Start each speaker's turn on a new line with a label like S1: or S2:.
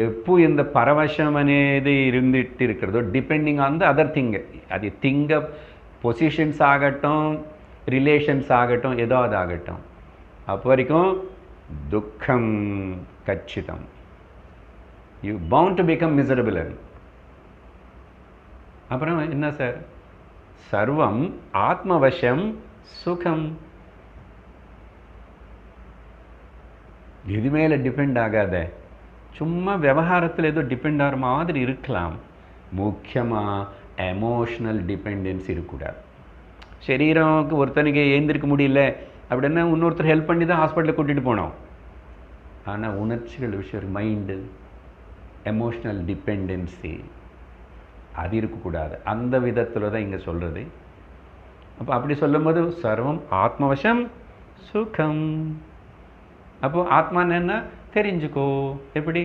S1: எப்போ இந்த பரவசம் అనేది இருந்துட்டு இருக்கிறதோ depending on the other thing, அது திங்க பொசிஷன்ஸ் ஆகட்டும், ரிலேஷன்ஸ் ஆகட்டும், ஏதாவது ஆகட்டும், அப்போ வரைக்கும் துக்கம் கச்சிதம். You bound to become miserable. அப்புறம் என்ன சார்? சர்வம் ஆத்மவசம் சுகம். இது மேலே டிபெண்ட் ஆகாத, சும்மா விவகாரத்தில் ஏதோ டிபெண்ட் ஆகிற மாதிரி இருக்கலாம். முக்கியமாக எமோஷ்னல் டிபெண்டன்ஸ் இருக்கக்கூடாது. சரீரம்க்கு ஒருத்தனுக்கு எழுந்திருக்க முடியல அப்படின்னா இன்னொருத்தர் ஹெல்ப் பண்ணி தான் ஹாஸ்பிட்டலில் கூட்டிகிட்டு போனோம். ஆனால் உணர்ச்சிகள் விஷயம், மைண்டு, எமோஷ்னல் டிபெண்டன்சி அது இருக்கக்கூடாது. அந்த விதத்தில் தான் இங்கே சொல்கிறது. அப்போ அப்படி சொல்லும்போது சர்வம் ஆத்மவசம் சுகம். அப்போது ஆத்மான்னு என்ன தெரிஞ்சுக்கோ. எப்படி?